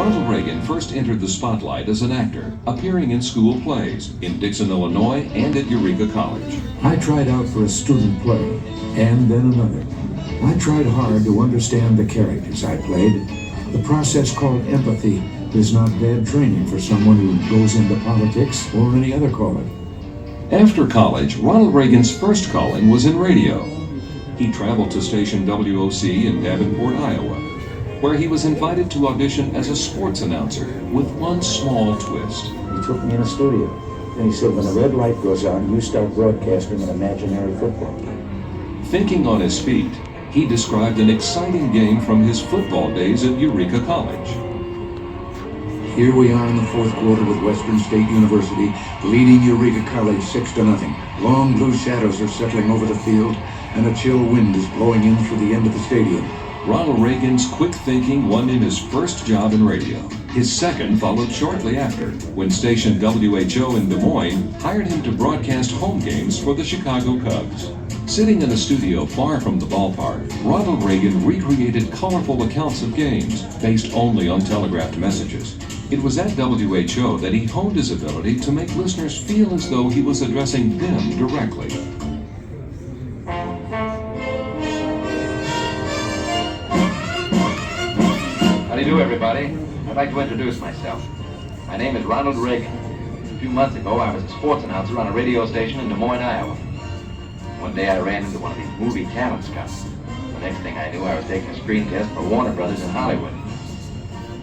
Ronald Reagan first entered the spotlight as an actor, appearing in school plays in Dixon, Illinois, and at Eureka College. I tried out for a student play, and then another. I tried hard to understand the characters I played. The process called empathy is not bad training for someone who goes into politics or any other calling. After college, Ronald Reagan's first calling was in radio. He traveled to station WOC in Davenport, Iowa, where he was invited to audition as a sports announcer with one small twist. He took me in a studio, and he said, when the red light goes on, you start broadcasting an imaginary football game. Thinking on his feet, he described an exciting game from his football days at Eureka College. Here we are in the fourth quarter with Western State University leading Eureka College 6-0. Long blue shadows are settling over the field, and a chill wind is blowing in through the end of the stadium. Ronald Reagan's quick thinking won him his first job in radio. His second followed shortly after, when station WHO in Des Moines hired him to broadcast home games for the Chicago Cubs. Sitting in a studio far from the ballpark, Ronald Reagan recreated colorful accounts of games based only on telegraphed messages. It was at WHO that he honed his ability to make listeners feel as though he was addressing them directly. How do you do, everybody? I'd like to introduce myself. My name is Ronald Reagan. A few months ago, I was a sports announcer on a radio station in Des Moines, Iowa. One day, I ran into one of these movie talent scouts. The next thing I knew, I was taking a screen test for Warner Brothers in Hollywood.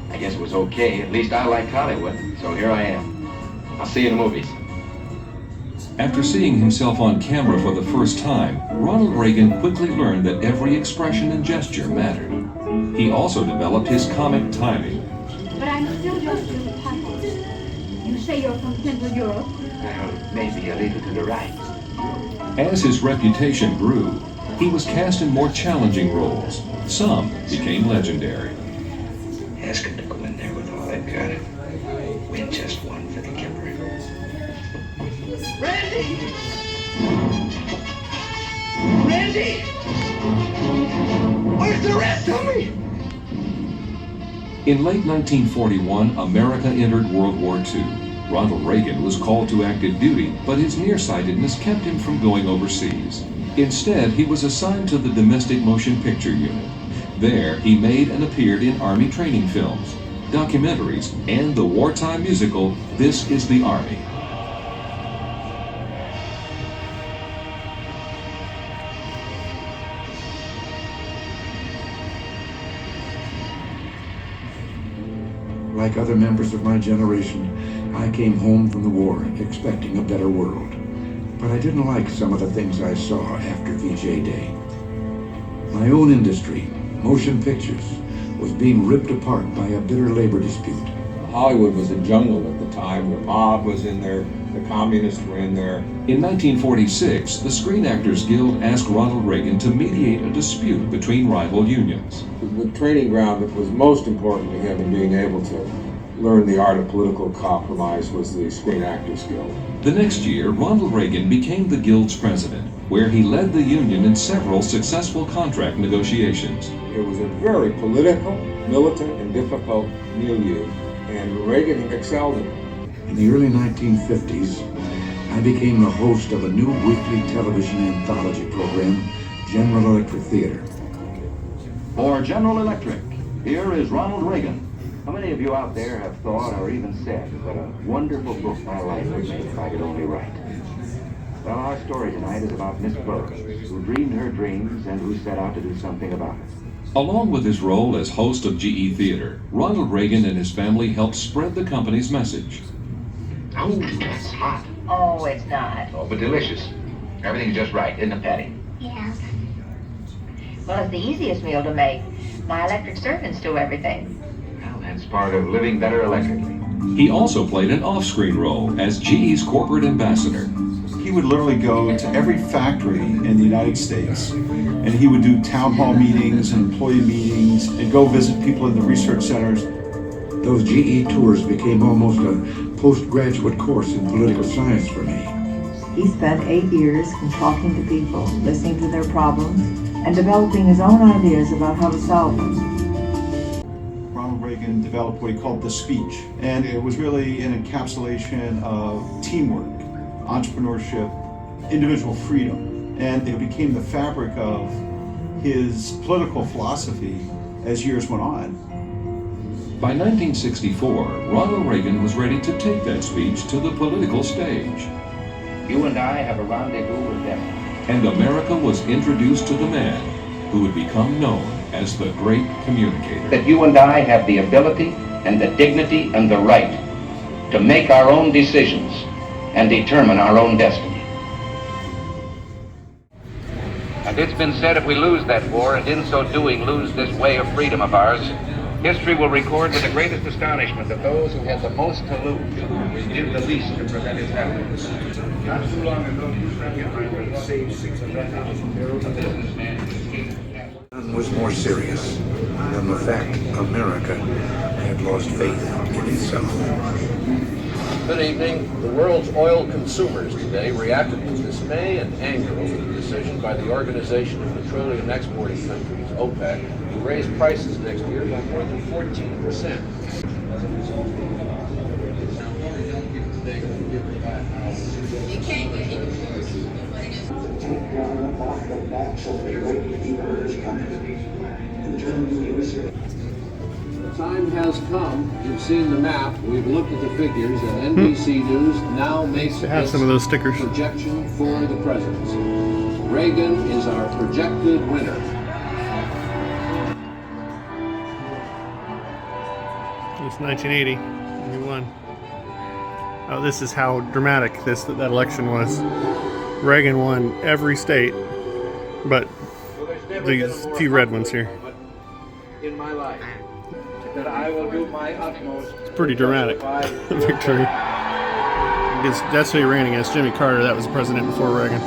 I guess it was okay. At least I liked Hollywood, so here I am. I'll see you in the movies. After seeing himself on camera for the first time, Ronald Reagan quickly learned that every expression and gesture mattered. He also developed his comic timing. But I'm still just a puzzle. You say you're from Central Europe? Well, maybe a little to the right. As his reputation grew, he was cast in more challenging roles. Some became legendary. Ask him to go in there with all they've got. Win just one for the Kipper. Randy! Randy! Where's the rest of me? In late 1941, America entered World War II. Ronald Reagan was called to active duty, but his nearsightedness kept him from going overseas. Instead, he was assigned to the Domestic Motion Picture Unit. There, he made and appeared in Army training films, documentaries, and the wartime musical, This Is the Army. Like other members of my generation, I came home from the war expecting a better world. But I didn't like some of the things I saw after VJ Day. My own industry, motion pictures, was being ripped apart by a bitter labor dispute. Hollywood was a jungle at the time. The mob was in there, the communists were in there. In 1946, the Screen Actors Guild asked Ronald Reagan to mediate a dispute between rival unions. The training ground that was most important to him in being able to learn the art of political compromise was the Screen Actors Guild. The next year, Ronald Reagan became the Guild's president, where he led the union in several successful contract negotiations. It was a very political, militant, and difficult milieu, and Reagan excelled in it. In the early 1950s, I became the host of a new weekly television anthology program, General Electric Theater. For General Electric, here is Ronald Reagan. How many of you out there have thought or even said what a wonderful book my life would make if I could only write? Well, our story tonight is about Miss Burroughs, who dreamed her dreams and who set out to do something about it. Along with his role as host of GE Theater, Ronald Reagan and his family helped spread the company's message. Oh, that's hot. Oh, it's not. Oh, but delicious. Everything's just right, isn't it, Patty? Yeah. Well, it's the easiest meal to make. My electric servants do everything. Well, that's part of living better electrically. He also played an off-screen role as GE's corporate ambassador. He would literally go to every factory in the United States, and he would do town hall meetings and employee meetings and go visit people in the research centers. Those GE tours became almost a postgraduate course in political science for me. He spent 8 years talking to people, listening to their problems, and developing his own ideas about how to solve them. Ronald Reagan Reagan developed what he called the speech. And it was really an encapsulation of teamwork, entrepreneurship, individual freedom. And it became the fabric of his political philosophy as years went on. By 1964, Ronald Reagan was ready to take that speech to the political stage. You and I have a rendezvous with them. And America was introduced to the man who would become known as the great communicator. That you and I have the ability and the dignity and the right to make our own decisions and determine our own destiny. And it's been said if we lose that war, and in so doing lose this way of freedom of ours, history will record with the greatest astonishment that those who had the most to lose did the least to prevent its happening. Not too long ago, you friend of mine saved 600,000 barrels of businessman Was more serious than the fact America had lost faith in itself. Good evening. The world's oil consumers today reacted with dismay and anger over the decision by the Organization of Petroleum Exporting Countries, OPEC, to raise prices next year by more than 14%. The time has come. You've seen the map. We've looked at the figures, and NBC News now makes its some of those stickers. projection for the presidency. Reagan is our projected winner. It's 1980. He won. Oh, this is how dramatic that election was. Reagan won every state, but these few red ones here. In my life, that I will do my utmost. It's pretty dramatic victory. That's who he ran against, Jimmy Carter. That was the president before Reagan.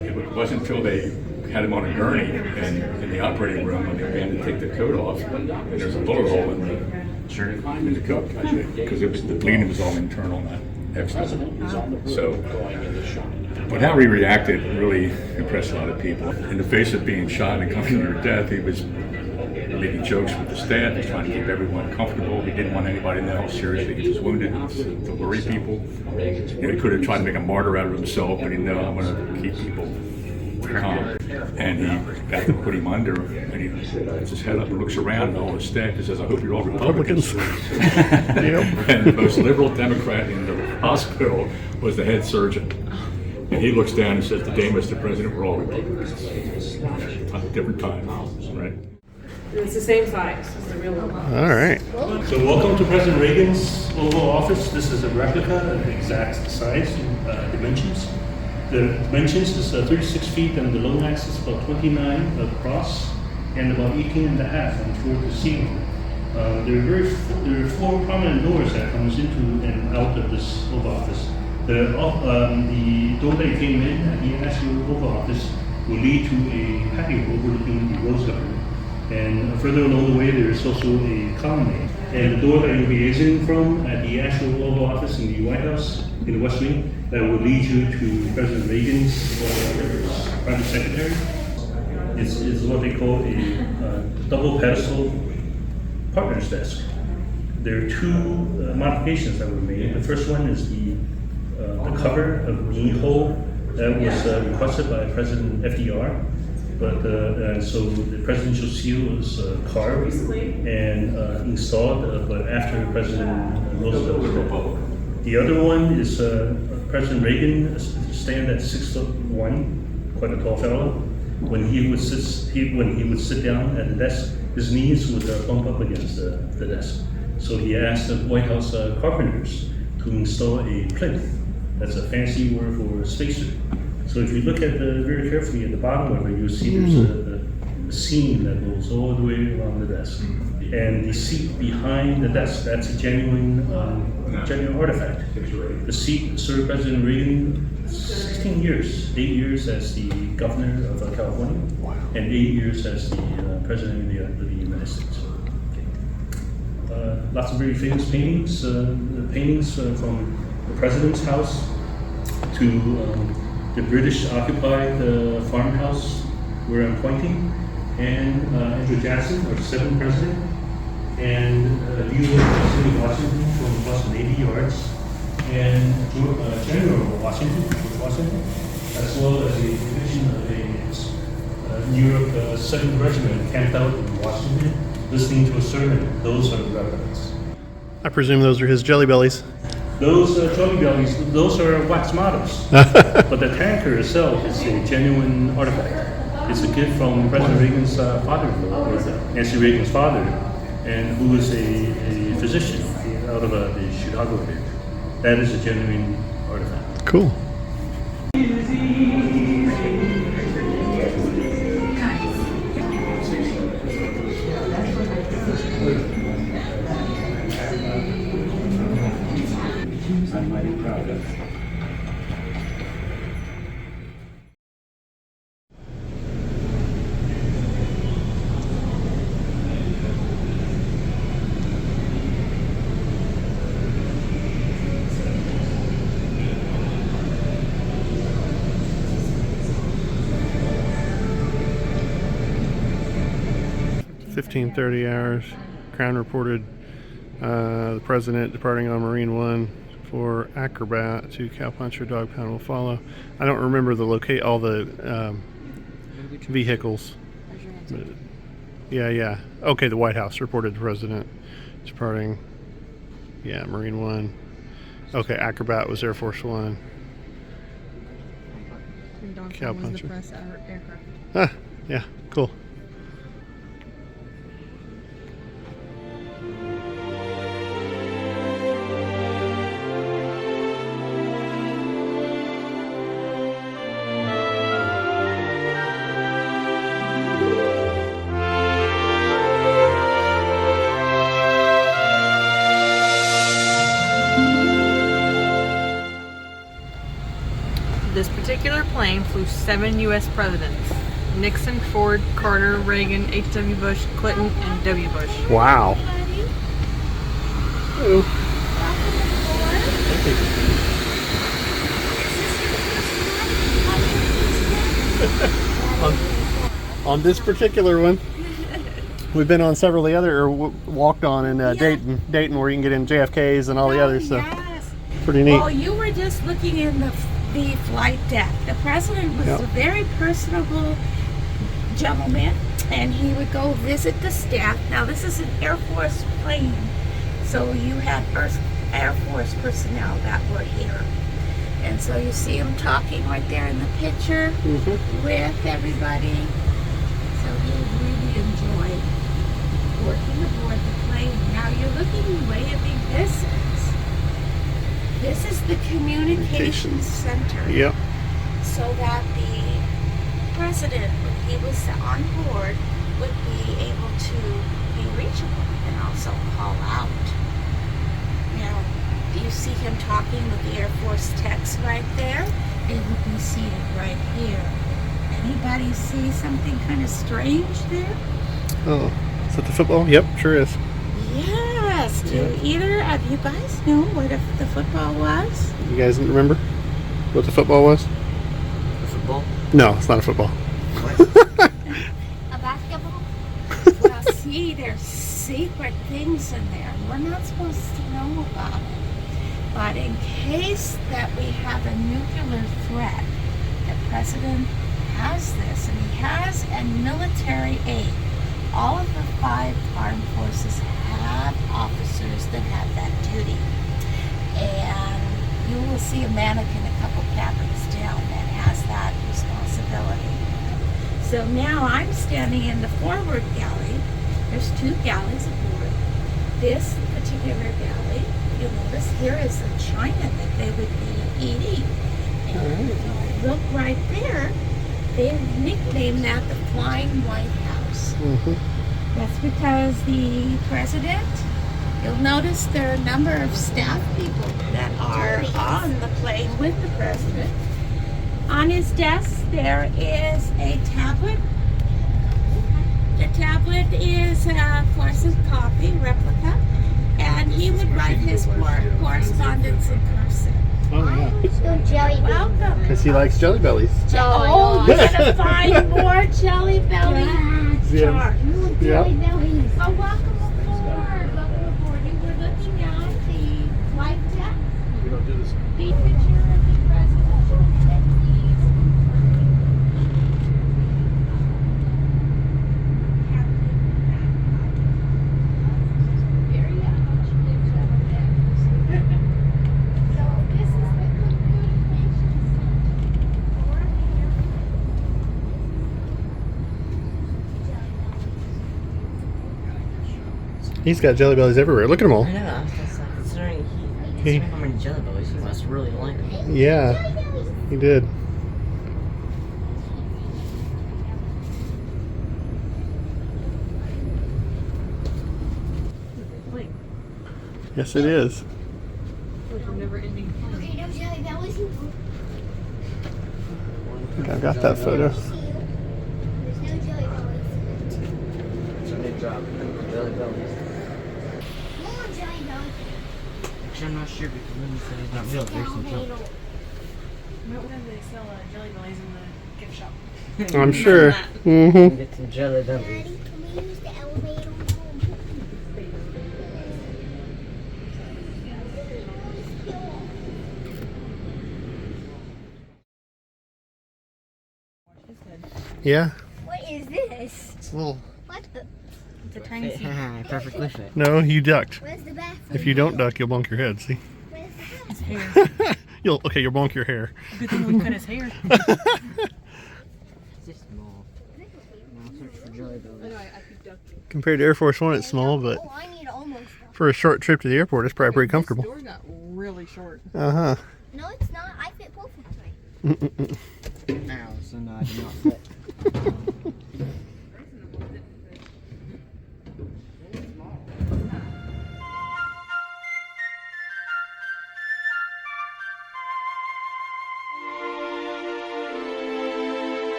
It wasn't until they had him on a gurney and in the operating room when they began to take the coat off, and there's a bullet hole in the coat, because the bleeding was all internal, not external. So, but how he reacted really impressed a lot of people. In the face of being shot and coming near death, he was making jokes with the staff. He was trying to keep everyone comfortable. He didn't want anybody to know how seriously he was wounded, to worry people. He could have tried to make a martyr out of himself, but he knew, I'm going to keep people calm. And he got to put him under, and he puts his head up and looks around, and all his staff, he says, I hope you're all Republicans. And the most liberal Democrat in the hospital was the head surgeon. And he looks down and says, today, Mr. President, we're all Republicans. Different times, right? It's the same size as the real one. All right. So welcome to President Reagan's Oval Office. This is a replica of the exact size and dimensions. The dimensions is 36 feet and the long axis about 29 across and about 18 and a half on floor to ceiling. There are four prominent doors that comes into and out of this Oval Office. The door that came in at the National Oval Office will lead to a patio overlooking the Rose Garden. And further along the way, there is also a colonnade. And the door that you'll be exiting from at the actual Oval Office in the White House, in the West Wing, that will lead you to President Reagan's private secretary. It's what they call a double pedestal partner's desk. There are two modifications that were made. The first one is the cover of knee hole that was requested by President FDR. But so the presidential seal was carved and installed, but after President Roosevelt was dead. The other one is President Reagan, stand at 6'1", quite a tall fellow. When he would sit down at the desk, his knees would bump up against the desk. So he asked the White House carpenters to install a plinth. That's a fancy word for a spacer. So if you look at very carefully at the bottom of it, you'll see there's a seam that goes all the way around the desk. And the seat behind the desk, that's a genuine artifact. The seat served President Reagan 16 years, 8 years as the governor of California, and 8 years as the president of the United States. Lots of very famous paintings, from the president's house to the British occupied farmhouse where I'm pointing, and Andrew Jackson, our 7th president, and a view of President Washington from plus 80 yards, and General Washington, as well as a division of a New York 2nd Regiment camped out in Washington, listening to a sermon. Those are the replicas. I presume those are his jelly bellies. Those Jelly Bellies, those are wax models. But the tanker itself is a genuine artifact. It's a gift from President Reagan's father-in-law, Nancy Reagan's father, and who is a physician out of the Chicago area. That is a genuine artifact. Cool. I'm mighty proud of. $15:30. Crown reported the president departing on Marine One for Acrobat to Cowpuncher. Dog pound will follow. I don't remember all the vehicles. But yeah. Okay, the White House reported the president departing. Yeah, Marine One. Okay, Acrobat was Air Force One. Cowpuncher. Ah, yeah, cool. This particular plane flew 7 U.S. presidents: Nixon, Ford, Carter, Reagan, H.W. Bush, Clinton, and W. Bush. Wow. On this particular one, we've been on several of the other, or walked on in Dayton, where you can get in JFKs and all the others. So pretty neat. Well, you were just looking in the flight deck. The president was a very personable gentleman, and he would go visit the staff. Now, this is an Air Force plane, so you had Air Force personnel that were here. And so you see him talking right there in the picture with everybody. So he really enjoyed working aboard the plane. Now you're looking way at me. This is the communications center. Yep. So that the president, when he was on board, would be able to be reachable and also call out. Now, do you see him talking with the Air Force techs right there? They would be seated right here. Anybody see something kind of strange there? Oh, is that the football? Yep, sure is. Yes. Do either of you guys know what the football was? You guys remember what the football was? The football? No, it's not a football. A basketball? Well, see, there's secret things in there. We're not supposed to know about it. But in case that we have a nuclear threat, the president has this, and he has a military aid. All of the 5 armed forces have see a mannequin a couple cabins down that has that responsibility. So now I'm standing in the forward galley. There's 2 galleys aboard. This particular galley, you'll notice here is the china that they would be eating. And look right there, they nicknamed that the Flying White House. That's because the president, you'll notice there are a number of staff people that are on the plane with the president. On his desk there is a tablet. The tablet is a Corsican copy, replica, and he would write his correspondence in cursive. Oh, yeah. Jelly welcome. Because he likes Jelly Bellies. Oh, you're gonna find more Jelly Belly jars. Yeah. Oh, welcome aboard. Welcome aboard. You were looking at the flight deck. We don't do this. The picture of the president. He's got Jelly Bellies everywhere. Look at them all. I know. That's like, considering how many Jelly Bellies, he must really like them. Yeah, he did. Yes, it is. Never-ending. Okay, no Jelly Bellies. I think I've got that photo. There's no Jelly Bellies. That's what they drop. Jelly Bellies. More Jelly Bellies. Actually, I'm not sure because Lindy said he's not real. There's some Jelly. When they sell Jelly Bellies in the gift shop. I'm sure. Mm-hmm. Get some Jelly Bellies. Daddy, can we use the elevator? Yeah. What is this? It's a little. What the? It's a tiny seat. Perfectly fit. No, you ducked. Where's the bathroom? If you don't duck, you'll bonk your head. See? Where's the bathroom? His hair. You'll bonk your hair. Good thing we cut his hair. It's just small. Now search for Jelly Bellies. Compared to Air Force One, it's small, but Oh, I need almost. for a short trip to the airport, it's probably pretty comfortable. This door got really short. Uh-huh. No, it's not. I fit perfectly. Ow, so no, I do not fit.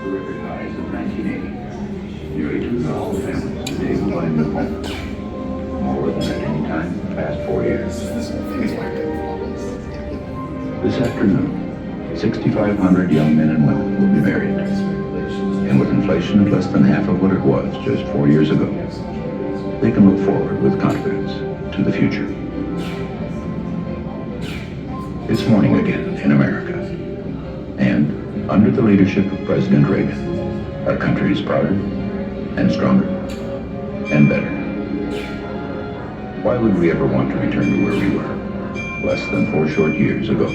Recognized in 1980. Nearly 2,000 families today will find new homes. More than at any time in the past 4 years. This afternoon, 6,500 young men and women will be married. And with inflation at less than half of what it was just 4 years ago, they can look forward with confidence to the future. It's morning again in America. And under the leadership of President Reagan, our country is prouder and stronger and better. Why would we ever want to return to where we were less than 4 short years ago?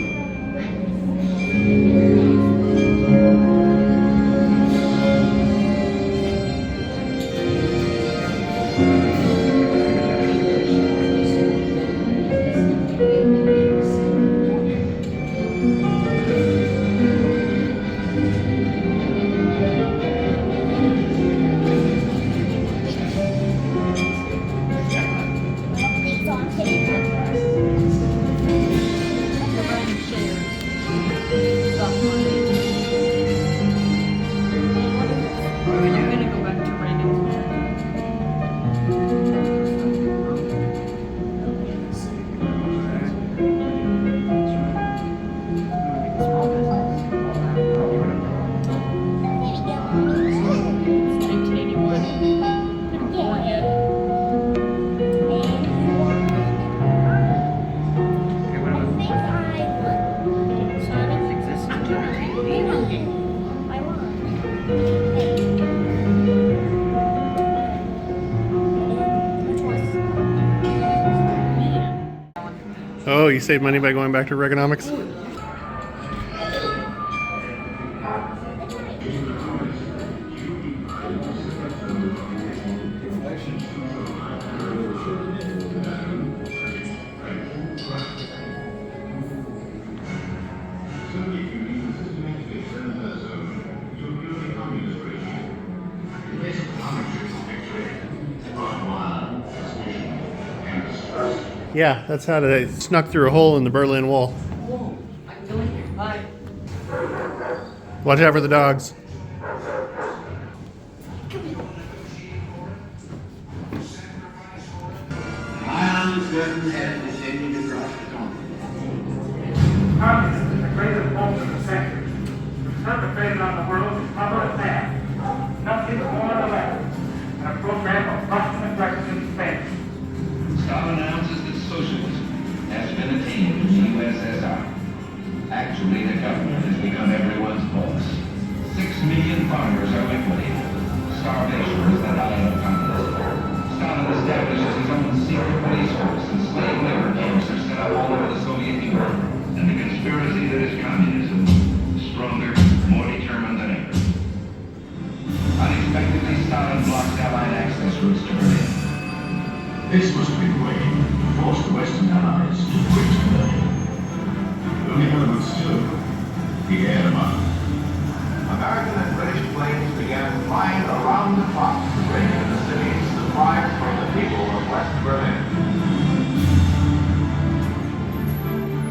Oh, you saved money by going back to Reaganomics? Yeah, that's how they snuck through a hole in the Berlin Wall. Watch out for the dogs. Violent curtain has descended across the continent. Communism is the greatest force of the century. It's perpetrated on the world is cover attack. Nothing more than and a program of Russian aggression in Spain. Stalin announces that socialism has been attained in the USSR. Actually, the government has become everyone's boss. 6 million farmers are liquidated. Starvation is the diet of communism. Stalin establishes his own secret police force, and slave labor camps are set up all over the Soviet Union. And the conspiracy that is communism is stronger, more determined than ever. Unexpectedly, Stalin blocks Allied access routes to Berlin. This was a big way to force the Western Allies to quit Berlin. Only elements still, the air demand. American and British planes began flying around the clock to bring into the cities supplies from the people of West Berlin.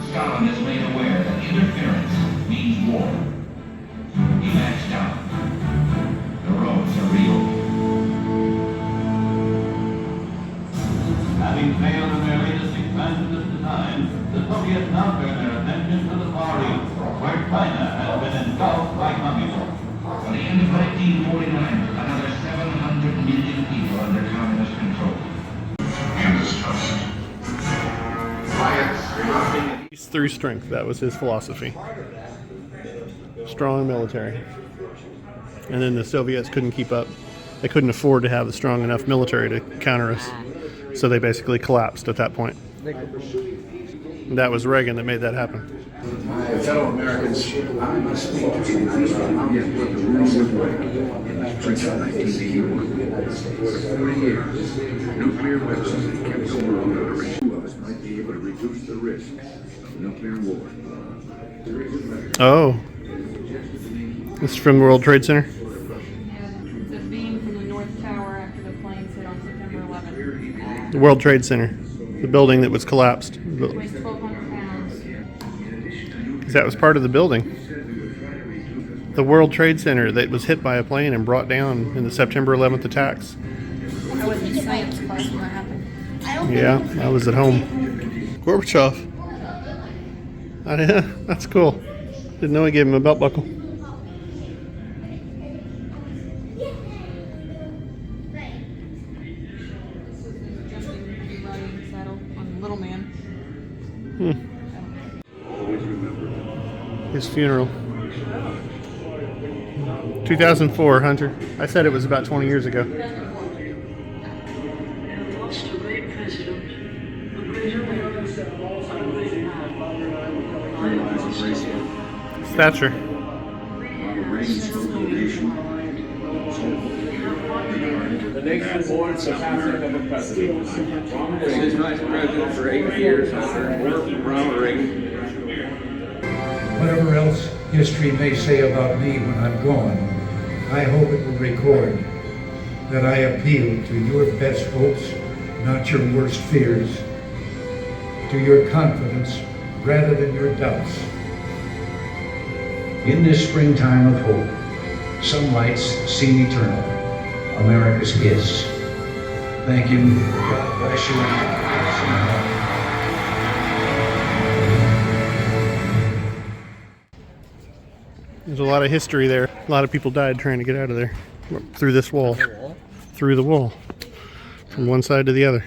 Stalin is made aware that interference means war. He backs down. The roads are real. Having failed in their latest expansionist design, the Soviets now turn their attention to the Far East, where China has been engulfed by communism. By the end of 1949, another 700 million people under communist control. Peace through strength. That was his philosophy. Strong military. And then the Soviets couldn't keep up. They couldn't afford to have a strong enough military to counter us. So they basically collapsed at that point. And that was Reagan that made that happen. My fellow Americans, I must speak to you about what the world would like in the spring of 1981. For 40 years, nuclear weapons kept the world under reach. Two of us might be able to reduce the risk of nuclear war. Oh. This is from the World Trade Center? It's a beam from the North Tower after the planes hit on September 11th. The World Trade Center. The building that was collapsed. It weighs 1,200 pounds. That was part of the building. The World Trade Center that was hit by a plane and brought down in the September 11th attacks. I was in science class when that happened. Yeah, I was at home. Gorbachev. That's cool. Didn't know he gave him a belt buckle. Little man. His funeral. 2004, Hunter. I said it was about 20 years ago. Thatcher. The nation mourns the passing of a president. This is vice president for 8 years under Ronald Reagan. Whatever else history may say about me when I'm gone, I hope it will record that I appeal to your best hopes, not your worst fears, to your confidence rather than your doubts. In this springtime of hope, some lights seem eternal. America's is. Thank you. God bless you. There's a lot of history there. A lot of people died trying to get out of there. Through this wall. Through the wall. From one side to the other.